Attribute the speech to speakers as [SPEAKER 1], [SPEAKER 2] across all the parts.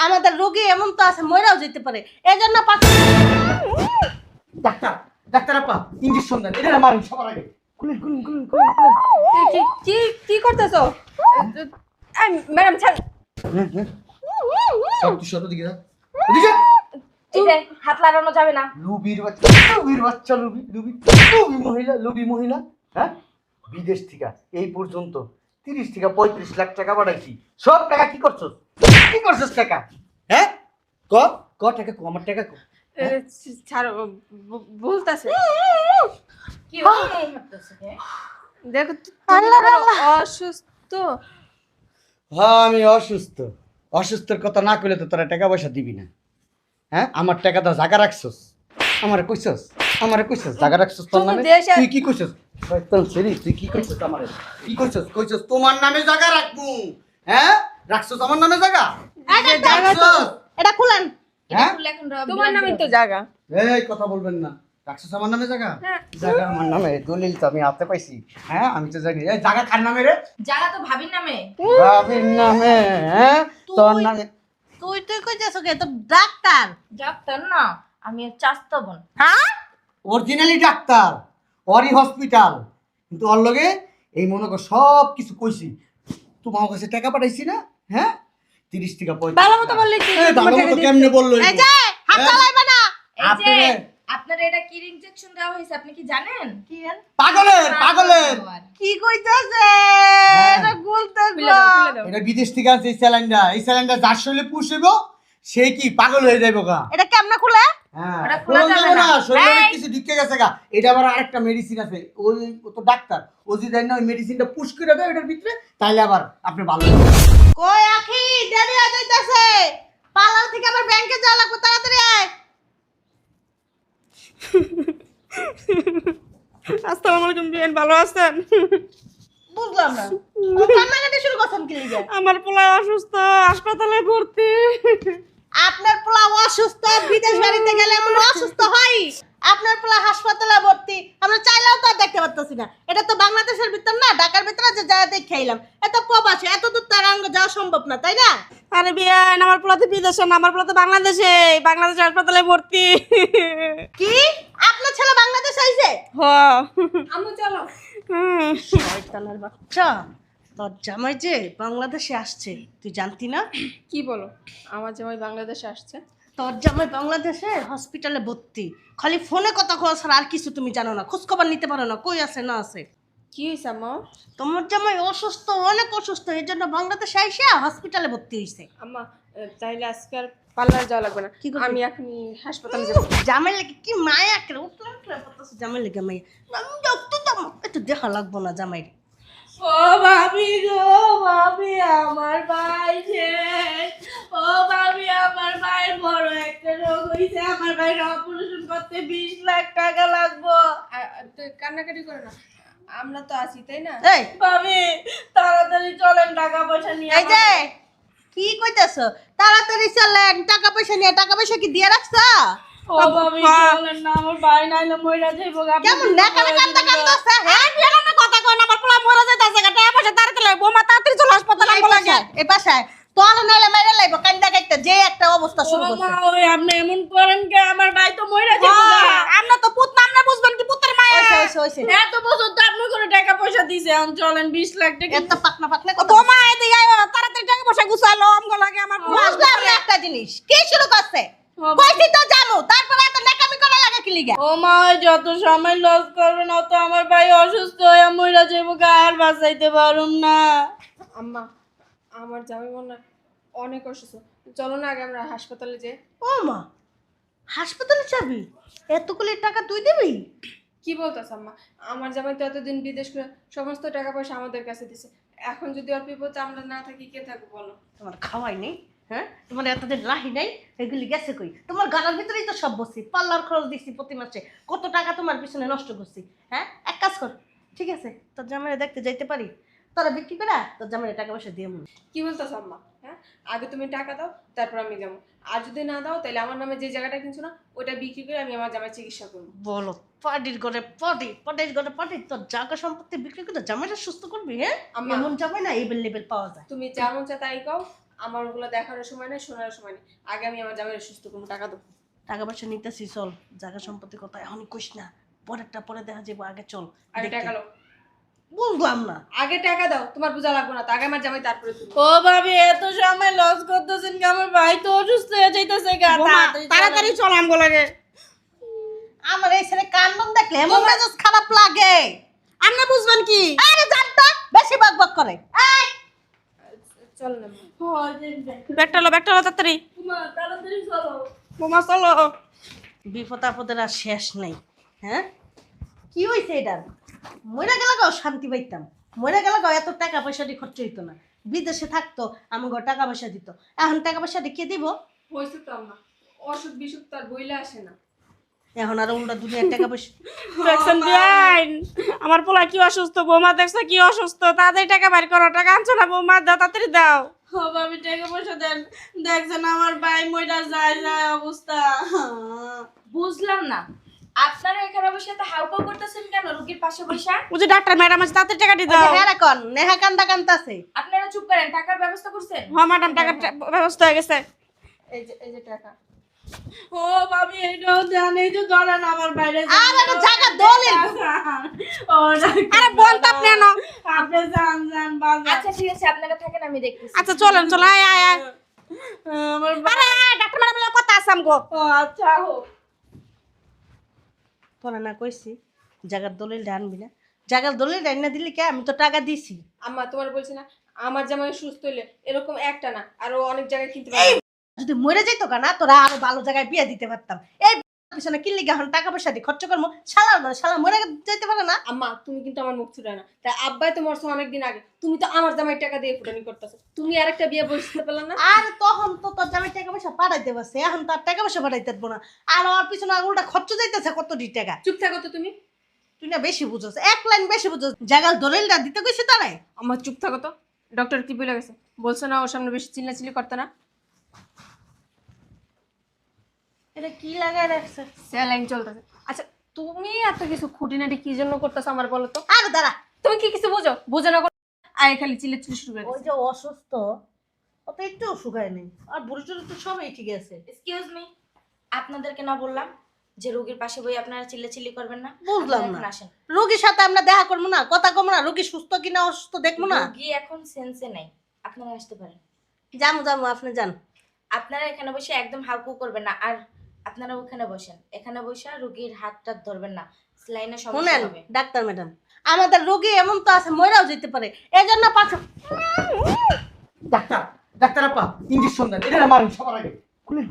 [SPEAKER 1] আমাদের রোগী এমন তো আছে মইরাও যেতে পারে এজন্য
[SPEAKER 2] ডাক্তার ডাক্তার আপা ইনজেকশন দেন এটা মারুন সবার আগে খুলেন খুলেন খুলেন খুলেন খুলেন।
[SPEAKER 3] কি কি কি করতেছো ম্যাডাম ছাড়
[SPEAKER 2] সব তুই সব দিকে যা ওদিকে
[SPEAKER 3] এই যে হাত লাগানো যাবে না
[SPEAKER 2] লুবির বাচ্চা লুবি লুবি লুবি মহিলা হ্যাঁ বিদেশ থেকে এই পর্যন্ত 30 থেকে 35 লাখ টাকা পাঠাইছি সব টাকা কি করছস টাকা হ্যাঁ ক ক টাকা কো আমার টাকা কো
[SPEAKER 3] ছাড়ো বলতাছে
[SPEAKER 4] কি হচ্ছে
[SPEAKER 3] দেখো
[SPEAKER 1] আল্লাহ, আল্লাহ।
[SPEAKER 3] অসুস্থ
[SPEAKER 2] হ্যাঁ আমি অসুস্থর কথা না কইলে তো তোরা টাকা পয়সা দিবি না হ্যাঁ আমার টাকা তো জায়গা রাখছস আমারে কইছস জায়গা রাখছস তোর
[SPEAKER 3] শুধু
[SPEAKER 2] নামে
[SPEAKER 3] দেশে-
[SPEAKER 2] তুই কি কইছস শয়তান সেরি তুই কি কইছস আমারে কি কইছস তোমার নামে জায়গা রাখবো হ্যাঁ রাখছস আমার নামে জায়গা রাখছস
[SPEAKER 1] এটা খুলেন
[SPEAKER 2] হ্যাঁ
[SPEAKER 3] তোমার নামে তো জায়গা
[SPEAKER 2] এই কথা বলবেন না রাখছস আমার নামে জায়গা
[SPEAKER 3] হ্যাঁ।
[SPEAKER 2] জায়গা আমার নামে দলিল তো আমি হাতে পাইছি হ্যাঁ আমি তো জানি এই জায়গা কার নামে রে
[SPEAKER 4] জায়গা তো ভাবির নামে।
[SPEAKER 2] বাবির নামে হ্যাঁ তোর নামে
[SPEAKER 1] তুই তুই কইতেছ কে তোর ডাক্তার
[SPEAKER 4] ডাক্তার না, আমি এর চাস্তো বোন।
[SPEAKER 1] হ্যাঁ
[SPEAKER 2] অরিজিনালি ডাক্তার অরি হসপিটাল কিন্তু ওর লগে এই মনে কর সব কিছু কইছি তোমার কাছে টাকা পাঠাইছি না হ্যাঁ 30 টাকা 35
[SPEAKER 3] ভালো মতো বললে কি? তোমার টাকা দিতে-
[SPEAKER 2] কেমনে বললো
[SPEAKER 1] এই যে হাত চালাইবে না
[SPEAKER 4] এই যে
[SPEAKER 2] আপনারে-
[SPEAKER 4] আপনার এটা কি ইনজেকশন দেওয়া হয়েছে আপনি কি জানেন?
[SPEAKER 1] কি এর?
[SPEAKER 2] পাগলের
[SPEAKER 1] কি কইতাছে এটা বলতে
[SPEAKER 3] খুলে দাও খুলে দাও
[SPEAKER 2] এটা বিদেশ থেকে আসছে এই স্যালাইনটা যার শরীরে পুষিব সে কি পাগল হয়ে যাইব গা
[SPEAKER 1] এটা কেমনে খুলে
[SPEAKER 2] হ্যাঁ
[SPEAKER 4] ওটা খোলা
[SPEAKER 2] খোলা
[SPEAKER 4] যাবে
[SPEAKER 2] যাবে না
[SPEAKER 4] না।
[SPEAKER 2] শরীরে অনেক
[SPEAKER 4] এই!
[SPEAKER 2] কিছু ঢুকে গেছে গা এটা আবার আরেকটা মেডিসিন আছে ওই ও তো ডাক্তার ও যদি দেয় না ওই মেডিসিনটা পুশ করে দেয় এটার ভিতরে তাহলে আবার আপনি ভালো হয়ে যাবেন।
[SPEAKER 1] কই আখি দেরি হয়ে যাইতাছে পার্লার থেকে আবার ব্যাংকে যাওয়া লাগবে তাড়াতাড়ি আয়
[SPEAKER 3] আসসালামু আলাইকুম বিয়ান ভালো আছেন
[SPEAKER 1] বুঝলাম না কান্নাকাটি শুরু করছেন কি লিগে
[SPEAKER 3] আমার পোলা অসুস্থ হাসপাতালে ভর্তি
[SPEAKER 1] আপনার পোলা অসুস্থ বিদেশ বাড়িতে গেলে এমন অসুস্থ হয় আপনার পোলা হাসপাতালে ভর্তি আমরা চাইলেও তো আর দেখতে পারতেছি না এটা তো বাংলাদেশের ভিতর না ঢাকার ভিতরে যে যা দেখে এলাম এত প্রবাসী এত দূর তার আঙ্গ যাওয়া সম্ভব না তাই না
[SPEAKER 3] আরে বিয়ান আমার পোলা তো বিদেশে না আমার পোলা তো বাংলাদেশে হাসপাতালে ভর্তি
[SPEAKER 1] কি আপনার ছেলে বাংলাদেশ আইছে
[SPEAKER 3] হ
[SPEAKER 4] আম্মু চলো।
[SPEAKER 1] শয়তানের বাচ্চা তোর জামাই যে বাংলাদেশে আসছে তুই জানতি না
[SPEAKER 3] কি বলো আমার জামাই বাংলাদেশে আসছে
[SPEAKER 1] তোর জামাই বাংলাদেশে হসপিটালে ভর্তি খালি ফোনে কথা কওয়া ছাড়া আর কিছু তুমি জানো না খোঁজ খবর নিতে পারো না কই আছে না আছে
[SPEAKER 3] কি হয়েছে আম্মা
[SPEAKER 1] তোমার জামাই অসুস্থ অনেক অসুস্থ এই জন্য বাংলাদেশে আইসা হসপিটালে ভর্তি হয়েছে
[SPEAKER 3] আম্মা তাইলে আজকে আর পার্লার যাওয়া লাগবে না
[SPEAKER 1] কি করবি?
[SPEAKER 3] আমি এখনই হাসপাতালে যাবো
[SPEAKER 1] জামাই লেগে কি মায়া করে উঠলে পড়তেছে জামাই লেগে মাইয়া আমি দেখতে যাবো একটু দেখা লাগবো না জামাই
[SPEAKER 4] ও ভাবি গো ভাবি আমার ভাই ও ভাবি আমার ভাইয়ের বড় একটা রোগ হইছে আমার ভাইয়ের অপারেশন করতে 20 লাখ টাকা লাগবো।
[SPEAKER 3] কান্নাকাটি করে না আমরা তো আছি তাই না
[SPEAKER 1] এই
[SPEAKER 4] ভাবি তাড়াতাড়ি চলেন টাকা পয়সা নিয়ে
[SPEAKER 1] এই যে কি কইতাছ তাড়াতাড়ি চলেন টাকা পয়সা নিয়ে টাকা পয়সা কি দিয়ে রাখছো
[SPEAKER 4] ও ভাবি চলেন না আমার ভাই নাইলে মইরা যাইবো গা। আপনি
[SPEAKER 1] কেমন নেকালে কান্দা কান্দছে হ্যাঁ
[SPEAKER 3] এরকম কথা কই না আমার পোলা মরে যাইতাছে টাকা পয়সা তাড়াতাড়ি বোমা তাড়াতাড়ি চলো হাসপাতালে
[SPEAKER 1] এই বাসায় এই বাসায় তোর নাইলে মেরে লাইব কান্দা কাইতে যে একটা অবস্থা শুরু
[SPEAKER 4] ও
[SPEAKER 1] করছে
[SPEAKER 4] মা ওই আপনি এমন করেন কে আমার ভাই তো মইরা যাইবো গা।
[SPEAKER 3] আমরা তো পুত নাম না বুঝবেন কি পুত্রের মায়া
[SPEAKER 1] হইছে
[SPEAKER 4] এত বছর তো আপনি করে টাকা পয়সা দিছে এখন চলেন 20 লাখ টাকা
[SPEAKER 1] এত পাকনা পাকনা কথা
[SPEAKER 3] বোমা এদিকে আইবা তাড়াতাড়ি টাকা পয়সা গুছালো আমগো লাগে আমার
[SPEAKER 1] বুঝলাম না একটা জিনিস কি শুরু করছে
[SPEAKER 4] ও
[SPEAKER 1] কইছি তো জামু তারপরে এত নাকামি করা লাগে কি লিগা
[SPEAKER 4] ও মা ওই যত সময় লস করবেন অত আমার ভাই অসুস্থ হয়ে মইরা যাইবো গা আর বাঁচাইতে পারুম না।
[SPEAKER 3] আম্মা আমার জামাই মনে হয় অনেক অসুস্থ চলো না আগে আমরা হাসপাতালে যাই
[SPEAKER 1] ও মা হাসপাতালে যাবি এতগুলি টাকা তুই দিবি
[SPEAKER 3] কি বলতাছ আম্মা আমার জামাই তো এতদিন বিদেশ করে সমস্ত টাকা পয়সা আমাদের কাছে দিছে এখন যদি ওর বিপদে আমরা না থাকি কে থাকবো বলো
[SPEAKER 1] তোমার খাওয়াই নেই হ্যাঁ তোমার এতদিন রাহি নাই এগুলি গেছে কই তোমার গালার ভিতরেই তো সব বসছি পার্লার খরচ দিচ্ছি প্রতি মাসে কত টাকা তোমার পিছনে নষ্ট করছি হ্যাঁ এক কাজ কর ঠিক আছে তোর জামাইরে দেখতে যাইতে পারি তোরা বিক্রি করে তোর জামাইরে টাকা পয়সা দিয়ে মনে
[SPEAKER 3] কি বলতাছ আম্মা হ্যাঁ আগে তুমি টাকা দাও তারপর আমি যাবো আর যদি না দাও তাহলে আমার নামে যে জায়গাটা কিনছো না ওটা বিক্রি করে আমি আমার জামাই চিকিৎসা করবো
[SPEAKER 1] বলো পার্টির ঘরে পার্টির ঘরে পার্টি তোর জায়গা সম্পত্তি বিক্রি করে জামাইটা সুস্থ করবি হ্যাঁ
[SPEAKER 3] আম্মা।
[SPEAKER 1] এমন জামাই না এই লেভেল পাওয়া যায়
[SPEAKER 3] তুমি যা মন চা তাই কও আমার ওগুলো দেখারও সময় নেই, শোনারও সময় নেই। আগে আমি আমার জামাইয়ের সুস্থ করবো, টাকা দাও।
[SPEAKER 1] টাকা পয়সা নিতেছি, চল। জায়গা সম্পত্তি কথা এখন কইস না, পরেরটা পরে দেখা যাবো, আগে চল।
[SPEAKER 3] আগে
[SPEAKER 1] দেখতে।
[SPEAKER 3] টাকা দাও,
[SPEAKER 1] বুঝলাম না।
[SPEAKER 3] আগে টাকা দাও, তোমার বোঝা লাগবে না তো। আগে আমার জামাই, তারপরে তুমি।
[SPEAKER 4] ও ভাবি এত সময় লস করতেছেন কি? আমার ভাই তো অসুস্থ হয়ে যাইতেছে গা।
[SPEAKER 1] তাড়াতাড়ি চল আমগো লাগে। আমার এই ছেলে কান্দন দেখলে এমন মেজাজ খারাপ লাগে।
[SPEAKER 4] আপনি বুঝবেন কি?
[SPEAKER 1] আরে জানতা বেশি বকবক করে। এই
[SPEAKER 3] চল না।
[SPEAKER 4] ব্যাগটা লো তাড়াতাড়ি। মা তাড়াতাড়ি চলো। বোমা চলো।
[SPEAKER 1] বিপদ আপদের আর শেষ নাই। হ্যাঁ, কি হইছে এটার? মরে গেলে গাও শান্তি পাইতাম, মরে গেলে গাও এত টাকা পয়সা দিয়ে খরচ হইতো না। বিদেশে থাকতো আমাকে টাকা পয়সা দিত, এখন টাকা পয়সা দিয়ে কে দিব?
[SPEAKER 3] হয়েছে তো আম্মা, অসুখ বিসুখ তার বইলে আসে না।
[SPEAKER 1] এখন আর উল্টা দুনিয়ার টাকা পয়সা।
[SPEAKER 4] দেখছেন বিয়াইন, আমার পোলা কি অসুস্থ, বৌমা দেখছো কি অসুস্থ, তাড়াতাড়ি টাকা বাইর করো। টাকা আনছো না বৌমা, দাও তাড়াতাড়ি দাও। ও ভাবি টাকা পয়সা দেন, দেখছেন আমার ভাই মইরা যায় অবস্থা।
[SPEAKER 5] বুঝলাম না, আপনারা এখানে বসে এত হাউকাউ করতেছেন কেন? রোগীর পাশে বসে
[SPEAKER 4] ও যে ডাক্তার ম্যাডাম আছে, তাড়াতাড়ি টাকাটি দাও।
[SPEAKER 1] হ্যাঁ রাখন নেহা কান্দা কান্দাছে।
[SPEAKER 5] আপনারা চুপ করেন, টাকার ব্যবস্থা করছেন?
[SPEAKER 4] হ্যাঁ ম্যাডাম, টাকার ব্যবস্থা হয়ে গেছে।
[SPEAKER 3] এই যে টাকা।
[SPEAKER 4] ও ভাবি এটাও দেন, এই যে ধরেন আমার বাইরে।
[SPEAKER 1] আর একটা জায়গা দলিল।
[SPEAKER 4] ও আরে বলতে আপনি না, আপনি যান বাজার।
[SPEAKER 5] আচ্ছা ঠিক আছে, আপনারা থাকেন, আমি দেখতেছি।
[SPEAKER 4] আচ্ছা চলেন আয় আয় আয়। আমার আরে ডাক্তার ম্যাডামের কথা আছে আমগো। ও আচ্ছা হোক।
[SPEAKER 1] তোরা না কইছি জায়গার দলিল আনবি না, জায়গার দলিল না দিলি কে? আমি তো টাকা দিছি।
[SPEAKER 3] আম্মা তোমার বলছি না, আমার জামাই সুস্থ হইলে এরকম একটা না আরো অনেক জায়গায় কিনতে পারবে।
[SPEAKER 1] যদি মরে যাইতো না তোরা আরো ভালো জায়গায় বিয়ে দিতে পারতাম। এই পিছনে কিনলি এখন টাকা পয়সা দিয়ে খরচ করবো, শালা মরে যাইতে পারে না।
[SPEAKER 3] আম্মা তুমি কিন্তু আমার মুখ ছুড়ে না, তাই আব্বাই তো মরছে অনেকদিন আগে, তুমি তো আমার জামাই টাকা দিয়ে ফুটানি করতেছো। তুমি আরেকটা বিয়ে বসতে পারলে না?
[SPEAKER 1] আর তখন তো তোর জামাই টাকা পয়সা পাঠাইতে পারছে, এখন তার টাকা পয়সা পাঠাইতে পারবো না। আর ওর পিছনে উল্টা খরচ যাইতেছে কত টাকা।
[SPEAKER 3] চুপ থাকো তো তুমি।
[SPEAKER 1] তুই না বেশি বুঝোস, এক লাইন বেশি বুঝোস। জায়গার দলিলটা দিতে কইছি তারাই।
[SPEAKER 3] আমার চুপ থাকো তো। ডক্টর কি বলে গেছে? বলছো না ওর সামনে বেশি চিল্লাচিল্লি করতে না?
[SPEAKER 1] এটা কি লাগাই রাখছে?
[SPEAKER 3] স্যালাইন চলতেছে। আচ্ছা তুমি এত কিছু খুঁটিনাটি কি জন্য করতেছো আমার বলো তো?
[SPEAKER 1] আর দাঁড়া,
[SPEAKER 3] তুমি কি কিছু বোঝো? বোঝো না আয় খালি চিল্লাচিল্লি শুরু করে
[SPEAKER 1] ওই
[SPEAKER 3] দিছে।
[SPEAKER 1] যে অসুস্থ ও তো একটু শুকায় নেই, আর বুড়ি টুড়ি তো সবাই ঠিক আছে।
[SPEAKER 5] এক্সকিউজ মি, আপনাদেরকে না বললাম যে রোগীর পাশে বই আপনারা চিল্লাচিল্লি করবেন না?
[SPEAKER 1] বুঝলাম
[SPEAKER 5] আপনারা
[SPEAKER 1] না।
[SPEAKER 5] এখন আসেন।
[SPEAKER 1] রোগীর সাথে আমরা দেখা করবো না, কথা কমো না, রোগী সুস্থ কিনা অসুস্থ দেখবো না।
[SPEAKER 5] রোগী এখন সেন্সে নাই, আপনারা আসতে পারেন।
[SPEAKER 1] যাবো আপনি যান।
[SPEAKER 5] আপনারা এখানে বসে একদম হাউকাউ করবেন না, আর আপনারা ওখানে বসেন। এখানে বসে রোগীর হাতটা ধরবেন না, স্লাইনে সমস্যা
[SPEAKER 1] শুনেন
[SPEAKER 5] হবে।
[SPEAKER 1] ডাক্তার ম্যাডাম, আমাদের রোগী এমন তো আছে মইরাও যেতে পারে, এই জন্য পাশে।
[SPEAKER 2] ডাক্তার আপা ইঞ্জেকশন দেন, এটা মারুন সবার আগে। খুলেন।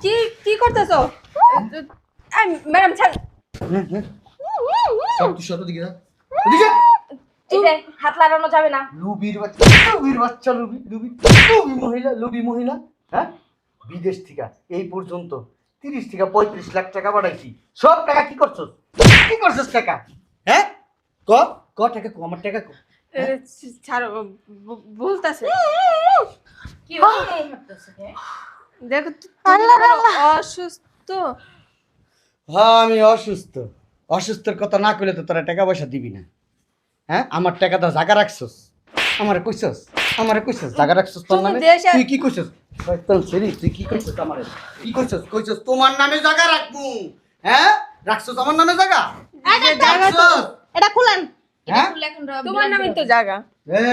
[SPEAKER 3] কি কি করতেছো? ম্যাডাম ছাড়।
[SPEAKER 2] সব তুই শত দিকে যা। ওদিকে
[SPEAKER 5] এই যে হাত লাগানো যাবে না।
[SPEAKER 2] লুবির বাচ্চা লুবি মহিলা। হ্যাঁ, বিদেশ থেকে এই পর্যন্ত 30 থেকে 35 লাখ টাকা পাঠাইছি। সব টাকা কি করছস টাকা? হ্যাঁ ক টাকা কো, আমার টাকা কো।
[SPEAKER 3] ছাড়ো, বলতাছে।
[SPEAKER 5] কি হচ্ছে এই হাঁটতেছে?
[SPEAKER 3] দেখো তুমি অসুস্থ।
[SPEAKER 2] হ্যাঁ আমি অসুস্থর কথা না কইলে তো তোরা টাকা পয়সা দিবি না। হ্যাঁ, আমার টাকা তো জায়গা রাখছস, আমারে কইছস জায়গা রাখছস তোর নামে। তুই কি কইছস? শয়তান ছেলে, তুই কি কইছস আমারে? কি কইছস তোমার নামে জায়গা রাখবো? হ্যাঁ, রাখছস আমার নামে জায়গা? রাখছস?
[SPEAKER 1] এটা খুলেন।
[SPEAKER 2] হ্যাঁ,
[SPEAKER 5] এখন
[SPEAKER 3] তোমার নামই তো জায়গা।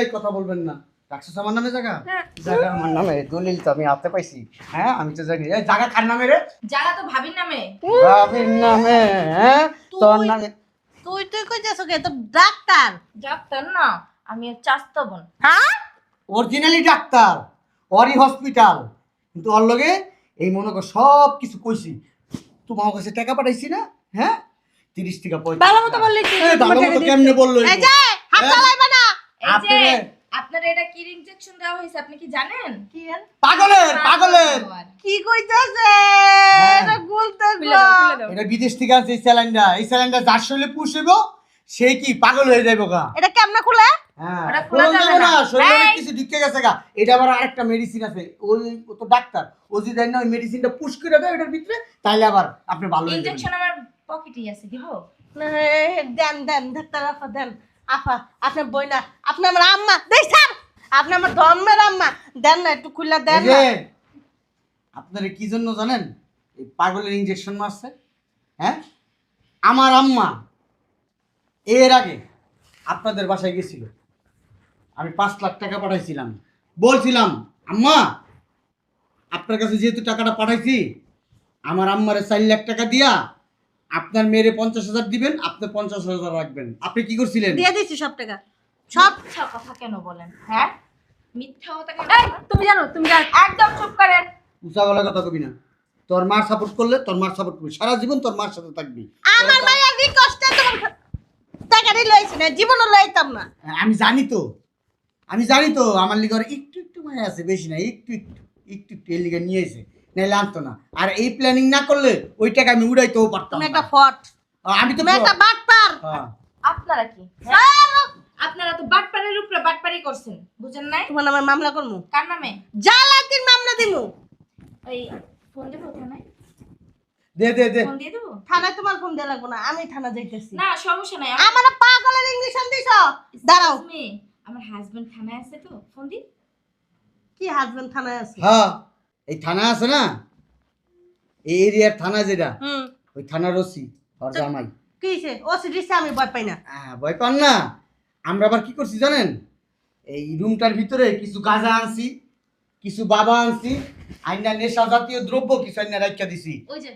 [SPEAKER 2] এই কথা বলবেন না। রাখছস আমার নামে জায়গা?
[SPEAKER 3] হ্যাঁ।
[SPEAKER 2] জায়গা আমার নামে, দলিল তো আমি হাতে পাইছি। হ্যাঁ, আমি তো জানি। এই জায়গা কার নামে রে?
[SPEAKER 5] জায়গা তো ভাবির নামে।
[SPEAKER 2] বাবির নামে। হ্যাঁ, তোর নামে।
[SPEAKER 1] তুই কইতেছ কে? তো ডাক্তার।
[SPEAKER 5] ডাক্তার না, আমি এর চাস্তা বোন।
[SPEAKER 1] হ্যাঁ,
[SPEAKER 2] অরিজিনালি ডাক্তার, অরি হসপিটাল, কিন্তু ওর লগে এই মনে কর সব কিছু কইছি। তোমার কাছে টাকা পাঠাইছি না? হ্যাঁ, 30 থেকে 35।
[SPEAKER 3] ভালো মতো বললি কি?
[SPEAKER 2] ভালো মতো কেমনে বললো?
[SPEAKER 1] এই যে হাত চালাইবা না।
[SPEAKER 5] এই যে
[SPEAKER 2] আপনি-
[SPEAKER 5] আপনার এটা কি ইনজেকশন দেওয়া হয়েছে আপনি কি জানেন?
[SPEAKER 1] কি আর
[SPEAKER 2] পাগলের
[SPEAKER 1] কি কইতাছে? এটা বলতে
[SPEAKER 3] খুলে দাও, খুলে দাও।
[SPEAKER 2] এটা বিদেশ থেকে আছে। এই স্যালাইনটা যার শরীরে পুষ হইব সে কি পাগল হয়ে যাইব গা।
[SPEAKER 1] এটা কেমনে খুলে?
[SPEAKER 2] হ্যাঁ,
[SPEAKER 5] ওটা খোলা
[SPEAKER 2] খোলা
[SPEAKER 5] যাবে
[SPEAKER 2] যাবে না,
[SPEAKER 5] না।
[SPEAKER 2] শরীরে অনেক
[SPEAKER 5] এই!
[SPEAKER 2] কিছু ঢুকে গেছে গা। এটা আবার আরেকটা মেডিসিন আছে, ও তো ডাক্তার, ও যদি দেয় না ওই মেডিসিনটা পুশ করে দেয় এটার ভিতরে, তাহলে আবার আপনি ভালো হয়ে যাবেন।
[SPEAKER 5] ইনজেকশন আমার পকেটেই আছে, দিব?
[SPEAKER 1] দেন ডাক্তার আপা দেন। আপা আপনার বই না, আপনি আমার আম্মা। দেই স্যার আপনি আমার ধর্মের আম্মা, দেন না একটু খুলে দেন
[SPEAKER 2] এই
[SPEAKER 1] না।
[SPEAKER 2] যে আপনারা কি জন্য জানেন এই পাগলের ইনজেকশন মারছে? হ্যাঁ, আমার আম্মা এর আগে আপনাদের বাসায় গেছিল, আমি 5 লাখ টাকা পাঠাইছিলাম, বলছিলাম আম্মা আপনার কাছে যেহেতু টাকাটা পাঠাইছি, আমার আম্মারে 4 লাখ টাকা দিয়া আপনার মেয়েরে 50,000 দিবেন, আপনি 50,000 রাখবেন। আপনি কি করছিলেন?
[SPEAKER 1] দিয়ে দিছি সব টাকা, সব।
[SPEAKER 5] মিথ্যা কথা কেন বলেন? হ্যাঁ, মিথ্যা কথা কেন
[SPEAKER 3] এই,
[SPEAKER 5] বলেন?
[SPEAKER 3] তুমি জানো, তুমি জানো।
[SPEAKER 5] একদম চুপ করেন।
[SPEAKER 2] উঁচা গলা কথা কবি না। তোর মার সাপোর্ট করলে তোর মার সাপোর্ট করবি, সারা জীবন তোর মার সাথে থাকবি।
[SPEAKER 1] আমার মায়ের রিকোয়েস্টে তোমার টাকাটি লইছি না, জীবনও লইতাম না।
[SPEAKER 2] আমি জানি তো আমার লিগার একটু একটু মায়া আছে, বেশি না, একটু একটু একটু একটু এর লিগে নিয়ে এসে নাইলে আনতো না। আর এই প্ল্যানিং না করলে ওই টাকা আমি উড়াইতেও পারতাম
[SPEAKER 1] তুমি
[SPEAKER 2] না।
[SPEAKER 1] একটা ফট,
[SPEAKER 2] আমি তো
[SPEAKER 1] তুমি একটা বাটপার।
[SPEAKER 2] হ্যাঁ।
[SPEAKER 5] আপনারা কি? হ্যাঁ? আপনারা তো বাটপাড়ির উপরে বাটপাড়ি করছেন, বুঝেন নাই?
[SPEAKER 1] তোমার নামে মামলা করবো,
[SPEAKER 5] কার নামে?
[SPEAKER 1] জালাতির মামলা দিমু।
[SPEAKER 5] ওই ফোন দেবো থানায়?
[SPEAKER 2] দে দে দে।
[SPEAKER 5] ফোন দিয়ে দেবো?
[SPEAKER 1] থানায় তোমার ফোন দেওয়া লাগবো না, আমি থানা যাইতেছি।
[SPEAKER 5] না সমস্যা নাই।
[SPEAKER 1] আমার পাগলের ইংলিশন দিছ, দাঁড়াও।
[SPEAKER 5] আমার হাজবেন্ড থানায় আছে তো, ফোন দিন।
[SPEAKER 1] কি হাজবেন্ড থানায় আছে?
[SPEAKER 2] হ্যাঁ, এই থানা আছে না, এই এরিয়ার থানা যেটা,
[SPEAKER 1] হুম,
[SPEAKER 2] ওই থানার ওসি আর জামাই।
[SPEAKER 1] কি হইছে? ও সিরিয়াসে আমি ভয় পাই না।
[SPEAKER 2] ভয় পান না? আমরা আবার কি করছি জানেন, এই রুমটার ভিতরে কিছু গাঁজা আনছি, কিছু বাবা আনছি, আইনা নেশা জাতীয় দ্রব্য কিছু আইনা রাখিয়া দিছি।
[SPEAKER 5] ওই যে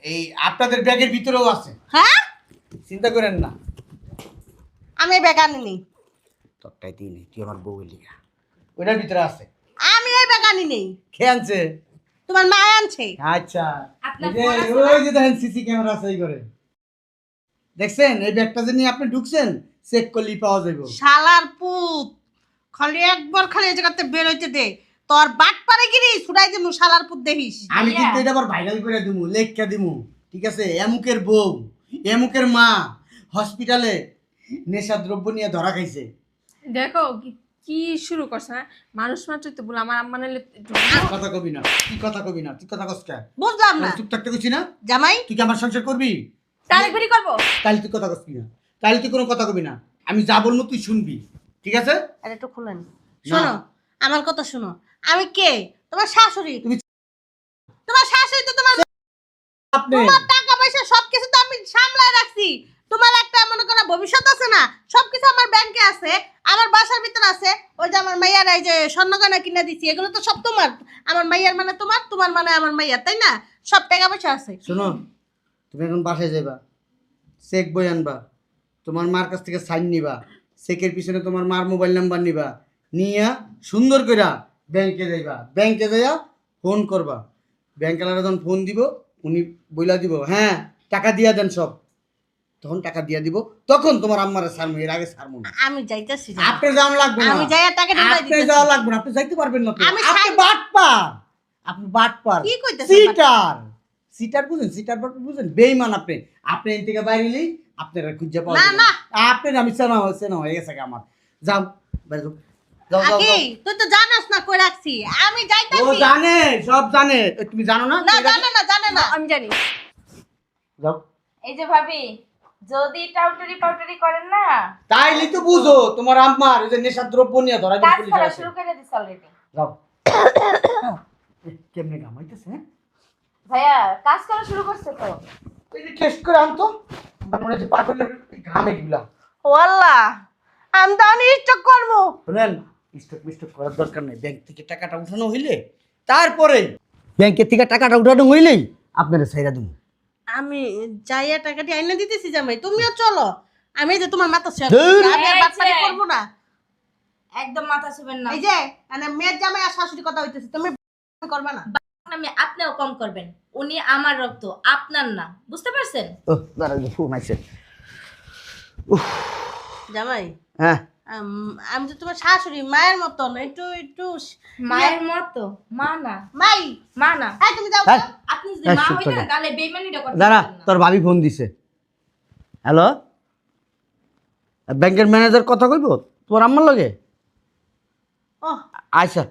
[SPEAKER 2] এই আপনাদের ব্যাগের ভিতরেও আছে,
[SPEAKER 1] হ্যাঁ,
[SPEAKER 2] চিন্তা করেন না।
[SPEAKER 1] আমি বেগানি নেই,
[SPEAKER 2] তোরটাই দিই নেই, তুই আমার বউয়ের লিগা ওইটার ভিতরে আছে।
[SPEAKER 1] আমি এই বেগানি নেই,
[SPEAKER 2] খেয়ে আনছে।
[SPEAKER 1] তোমার মা আনছে।
[SPEAKER 2] আচ্ছা,
[SPEAKER 5] আপনার
[SPEAKER 2] এই যে
[SPEAKER 5] ফোন আছে না?
[SPEAKER 2] ওই যে দেখেন সিসি ক্যামেরা আছে এই করে, দেখছেন এই ব্যাগটা যে নিয়ে আপনি ঢুকছেন, চেক করলেই পাওয়া যাবে।
[SPEAKER 1] শালার পুত, খালি একবার খালি এই জায়গাতে বের হইতে দে, তোর বাট পারে গিরি ছুড়াই দিমু, শালার পুত দেখিস।
[SPEAKER 2] আমি
[SPEAKER 5] ভাইয়া।
[SPEAKER 2] কিন্তু এটা আবার ভাইরাল করে দিমু, লেখা দিমু, ঠিক আছে? এমুকের বউ, এমুকের মা হসপিটালে নেশা দ্রব্য নিয়ে ধরা খাইছে।
[SPEAKER 3] দেখো কি শুরু করছে, হ্যাঁ? মানুষ মাত্রই তো বল, আমার আম্মা নাইলে
[SPEAKER 2] কথা কবি না, কি কথা কবি না, তুই কথা কস কে?
[SPEAKER 1] বুঝলাম না
[SPEAKER 2] চুপ থাকতে কইছি না?
[SPEAKER 1] জামাই।
[SPEAKER 2] তুই কি আমার সংসার করবি?
[SPEAKER 3] তাহলে ঘুরি করবো।
[SPEAKER 2] তাহলে তুই কথা কসবি না, তাহলে তুই কোনো কথা কবি না, আমি যা বলবো তুই শুনবি, ঠিক আছে?
[SPEAKER 1] আরে একটু খুলেন, শোনো আমার কথা শোনো। আমি কে? তোমার শাশুড়ি।
[SPEAKER 2] তুমি-
[SPEAKER 1] তোমার শাশুড়ি তো তোমার
[SPEAKER 2] আপনি
[SPEAKER 1] তোমার টাকা পয়সা সবকিছু তো আমি সামলায় রাখছি। তোমার একটা মনে করো ভবিষ্যৎ আছে না, সবকিছু আমার ব্যাংকে আছে, আমার বাসার ভিতরে আছে। ওই যে আমার মাইয়ার এই যে স্বর্ণগয়না কিনে দিছি, এগুলো তো সব তোমার। আমার মাইয়ার মানে তোমার, তোমার মানে আমার মাইয়ার, তাই না? সব টাকা পয়সা আছে।
[SPEAKER 2] শোনো, তুমি এখন বাসায় যাবা, চেক বই আনবা, তোমার মার কাছ থেকে সাইন নিবা, চেকের পিছনে তোমার মার মোবাইল নাম্বার নিবা, নিয়া সুন্দর কইরা ব্যাংকে যাইবা, ব্যাংকে যাইয়া ফোন করবা, ব্যাংকওয়ালারা যখন ফোন দিব উনি বইলা দিব হ্যাঁ টাকা দিয়া দেন সব, তখন টাকা দিয়া দিব, তখন তোমার আম্মারে সারমু, এর আগে সারমু না।
[SPEAKER 1] আমি যাইতেছি,
[SPEAKER 2] আপনি যাওয়া লাগবে না,
[SPEAKER 1] আমি যাইয়া টাকা ঢুকাই
[SPEAKER 2] আপনি
[SPEAKER 1] দিতেছি।
[SPEAKER 2] যাওয়া লাগবে না, আপনি যাইতে পারবেন না তো।
[SPEAKER 1] আমি
[SPEAKER 2] আপনি
[SPEAKER 1] সাইন-
[SPEAKER 2] বাটপার, আপনি বাটপার,
[SPEAKER 1] কি কইতেছেন?
[SPEAKER 2] সিটার, সিটার বুঝেন, সিটার বাটপার বুঝেন, বেঈমান আপনি। আপনি এখান থেকে বাইরেলেই আপনারা খুঁজে পাওয়া
[SPEAKER 1] না,
[SPEAKER 2] যাবে
[SPEAKER 1] না।
[SPEAKER 2] আপনার আমি চেনা হয়ে গেছে গা আমার। যাও বাইরে যাও, যাও যাও,
[SPEAKER 1] আকি,
[SPEAKER 2] যাও।
[SPEAKER 1] তুই তো জানাস না কই রাখছি, আমি
[SPEAKER 2] ও
[SPEAKER 1] যাইতেছি।
[SPEAKER 2] জানে, সব জানে, তুমি জানো না?
[SPEAKER 1] না
[SPEAKER 2] কই রাখো?
[SPEAKER 1] জানে না, জানে না।
[SPEAKER 3] আমি জানি।
[SPEAKER 2] যাও,
[SPEAKER 5] এই যে ভাবি, যদি টাউটারি পাউটারি করেন না,
[SPEAKER 2] তাইলে তো বুঝো তোমার আম্মার ওই যে নেশার দ্রব্য নিয়ে ধরা
[SPEAKER 5] কাজ
[SPEAKER 2] পুলিশ
[SPEAKER 5] করা
[SPEAKER 2] আসে।
[SPEAKER 5] শুরু করে দিছে অলরেডি।
[SPEAKER 2] যাও। কেমনে গামাইতেছে, হ্যাঁ?
[SPEAKER 5] ভাইয়া কাজ করা শুরু করছে তো।
[SPEAKER 2] এই যে টেস্ট করে আনতো, আমার মনে হচ্ছে পাগলের ঘামে গুলা।
[SPEAKER 1] ওয়াল্লাহ, আমি তো অনিষ্ট করবো।
[SPEAKER 2] শুনেন, স্টক মিস্টক করার দরকার নেই, ব্যাংক থেকে টাকাটা উঠানো হইলে তারপরে, ব্যাংকের থেকে টাকাটা উঠানো হইলেই আপনারা ছাইরা দেবো।
[SPEAKER 1] আমি যাইয়া টাকাটি আইনা দিতেছি জামাই, তুমিও চলো। আমি এই যে তোমার মাথা শেষ,
[SPEAKER 2] ধুর।
[SPEAKER 1] আমি আর
[SPEAKER 5] এই
[SPEAKER 1] বাটপারি
[SPEAKER 5] যে।
[SPEAKER 1] করবো না।
[SPEAKER 5] একদম মাথা ছুবেন না।
[SPEAKER 1] এই যে মানে মেয়ের জামাই আর শাশুড়ি কথা হইতেছে, তুমি করবা না।
[SPEAKER 5] আমি আপনিও কম করবেন, উনি আমার রক্ত, আপনার না, বুঝতে পারছেন?
[SPEAKER 2] ও দাঁড়া, ফোন আইছে।
[SPEAKER 1] জামাই,
[SPEAKER 2] হ্যাঁ,
[SPEAKER 1] আমি তো তোমার শাশুড়ি, মায়ের মতন, একটু একটু
[SPEAKER 5] মায়ের মতো? মা না,
[SPEAKER 1] মাই।
[SPEAKER 5] মা না।
[SPEAKER 1] এই তুমি যাও তো।
[SPEAKER 2] হ্যাঁ।
[SPEAKER 5] আপনি যদি
[SPEAKER 2] এই
[SPEAKER 5] মা
[SPEAKER 2] চুপ
[SPEAKER 5] হইতেন
[SPEAKER 2] থাকো।
[SPEAKER 5] তাহলে বেইমানিটা করতে
[SPEAKER 2] দাঁড়া,
[SPEAKER 5] পারতেন না।
[SPEAKER 2] তোর ভাবি ফোন দিছে। হ্যালো, ব্যাংকের ম্যানেজার কথা কইব তোমার আম্মার লগে?
[SPEAKER 1] ও
[SPEAKER 2] আচ্ছা,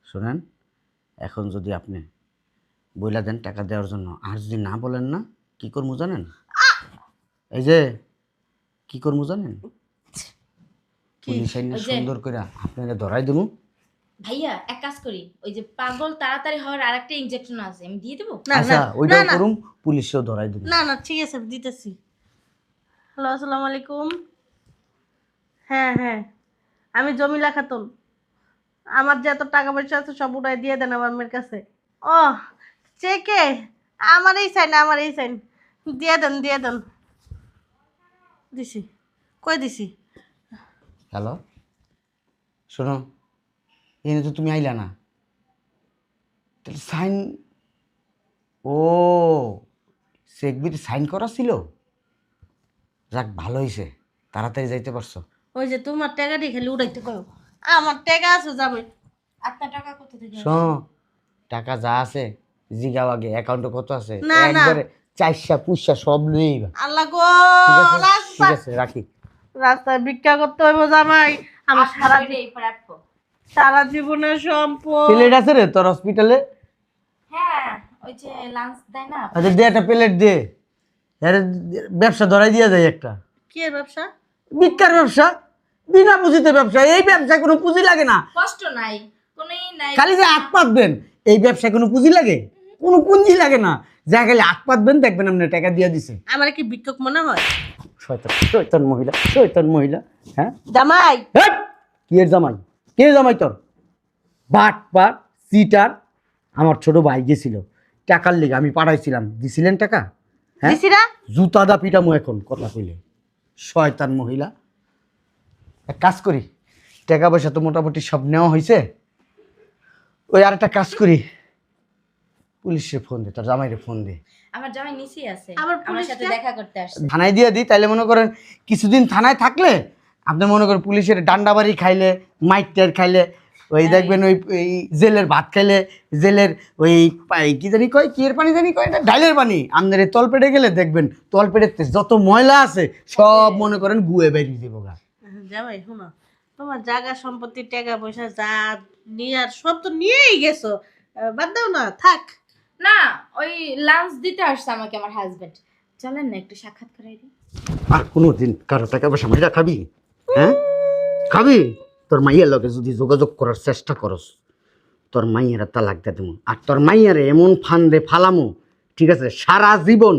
[SPEAKER 2] শোনেন, এখন যদি আপনি বইলা দেন টাকা দেওয়ার জন্য, আর যদি না বলেন না, কি করবো জানেন? এই যে কি করবো জানেন? পুলিশ আইনা
[SPEAKER 5] ওই যে-
[SPEAKER 2] সুন্দর করে আপনাকে ধরাই দেবো।
[SPEAKER 5] ভাইয়া এক কাজ করি, ওই যে পাগল তাড়াতাড়ি হওয়ার আরেকটা ইনজেকশন আছে, আমি দিয়ে দেবো।
[SPEAKER 1] না
[SPEAKER 2] আচ্ছা
[SPEAKER 1] না
[SPEAKER 2] ওইটাও
[SPEAKER 1] না,
[SPEAKER 2] করুম, পুলিশও ধরাই দেবো।
[SPEAKER 1] না না ঠিক আছে দিতেছি। হ্যালো আসসালামু আলাইকুম। হ্যাঁ হ্যাঁ, আমি জমিলা খাতুন। আমার যে এত টাকা পয়সা আছে সব উঠাই দিয়ে দেন আমার মেয়ের কাছে। ও চেকে, আমার এই সাইন, আমার এই সাইন দিয়ে দেন, দিয়ে দেন। দিছি, কই দিছি?
[SPEAKER 2] হ্যালো, শোনো, এনে তো তুমি আইলা না, তাহলে সাইন, ও চেক বিতে সাইন করা ছিল। যাক ভালো হয়েছে, তাড়াতাড়ি যাইতে পারছো।
[SPEAKER 1] ওই যে তোমার টাকাটি খালি উঠাইতে কয়, আমার টাকা আছে যাবে।
[SPEAKER 5] আপনার টাকা কোথা থেকে আসছে?
[SPEAKER 2] শোনো, টাকা যা আছে জিগাও আগে, অ্যাকাউন্টে কত আছে
[SPEAKER 1] না, না।
[SPEAKER 2] একবারে চাইশা পুষা সব লইবা।
[SPEAKER 1] আল্লাহ গো,
[SPEAKER 2] ঠিক আছে,
[SPEAKER 1] রাস্তা
[SPEAKER 2] ঠিক আছে, রাখি।
[SPEAKER 1] রাস্তায় ভিক্ষা করতে হইব জামাই। আমার
[SPEAKER 5] আপনার
[SPEAKER 1] সারা
[SPEAKER 5] ওইটা এই পারে আটকো।
[SPEAKER 1] সারা জীবনের সম্পদ।
[SPEAKER 2] প্লেট আছে রে তোর হসপিটালে?
[SPEAKER 5] হ্যাঁ, ওই যে লাঞ্চ দেয় না।
[SPEAKER 2] আচ্ছা দে, একটা প্লেট দে। আরে ব্যবসা ধরাই দিয়া যায় একটা,
[SPEAKER 1] কি এর ব্যবসা?
[SPEAKER 2] ভিক্ষার ব্যবসা, বিনা পুঁজিতে ব্যবসা। এই ব্যবসায় কোনো পুঁজি লাগে না,
[SPEAKER 5] কষ্ট নাই, কোনোই নাই।
[SPEAKER 2] খালি যে হাত পাতবেন। এই ব্যবসায় কোনো পুঁজি লাগে? কোনো পুঁজি লাগে না, যা খালি হাত পাতবেন দেখবেন আপনি টাকা দিয়া দিছে।
[SPEAKER 1] আমার কি ভিক্ষুক মনে হয়?
[SPEAKER 2] শয়তান শয়তান মহিলা, শয়তান মহিলা। হ্যাঁ
[SPEAKER 1] জামাই
[SPEAKER 2] হেৎ! কি এর জামাই? কে জামাই তোর? বাট পাট সিটার। আমার ছোট ভাই গেছিল টাকার লেগে, আমি পাঠাইছিলাম, দিছিলেন টাকা? হ্যাঁ,
[SPEAKER 1] দিছিরা?
[SPEAKER 2] জুতা দা পিটামো এখন কথা কইলে। শয়তান মহিলা। এক কাজ করি, টাকা পয়সা তো মোটামুটি সব নেওয়া হয়েছে। ওই আর একটা কাজ করি, পুলিশে ফোন দে, তোর জামাইরে ফোন দে।
[SPEAKER 5] আমার জামাই নিচেই আছে,
[SPEAKER 1] আবার
[SPEAKER 5] আমার সাথে
[SPEAKER 1] পুলিশকে?
[SPEAKER 5] দেখা করতে আসছে।
[SPEAKER 2] থানায় দিয়ে দিই, তাইলে মনে করেন কিছুদিন থানায় থাকলে আপনি মনে করেন পুলিশের ডান্ডাবাড়ি খাইলে, মাইটের খাইলে, ওই দেখবেন ওই ওই জেলের ভাত খাইলে, জেলের ওই কি জানি কয়, কি এর পানি জানি কয়, এটা ডাইলের পানি। আপনার এই তলপেটে গেলে দেখবেন তলপেটের যত ময়লা আছে সব মনে করেন গুয়ে বেরিয়ে দেবো গা।
[SPEAKER 1] জামাই শোনো, তোমার জায়গা সম্পত্তি টাকা পয়সা যা নিয়ার সব তো নিয়েই গেছো। বাদ দাও না, থাক।
[SPEAKER 5] না, ওই লাঞ্চ দিতে আসছে আমাকে আমার হাজবেন্ড। চলেন না একটু সাক্ষাৎ করাই দিই।
[SPEAKER 2] আর কোনো দিন কারো টাকা পয়সা মাইরা খাবি? হ্যাঁ খাবি? তোর মাইয়ের লগে যদি যোগাযোগ করার চেষ্টা করস, তোর মাইয়েরা তালাক দিয়ে দেবো। আর তোর মাইয়ারে এমন ফান্দে ফালামো, ঠিক আছে, সারা জীবন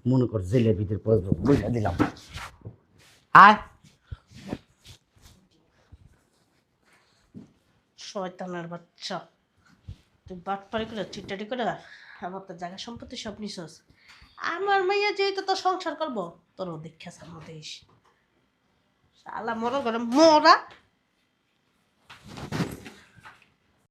[SPEAKER 2] মনে কর জেলের ভিতরে বুঝা দিলাম। আয়
[SPEAKER 1] শয়তানের বাচ্চা, তুই বাটপারি করে চিটাটি করে আমার তো জায়গা সম্পত্তি সব নিছস। আমার মাইয়া যেহেতু তো সংসার করবো, তোরও দীক্ষা সামনে দিস। শালা মরা করে মরা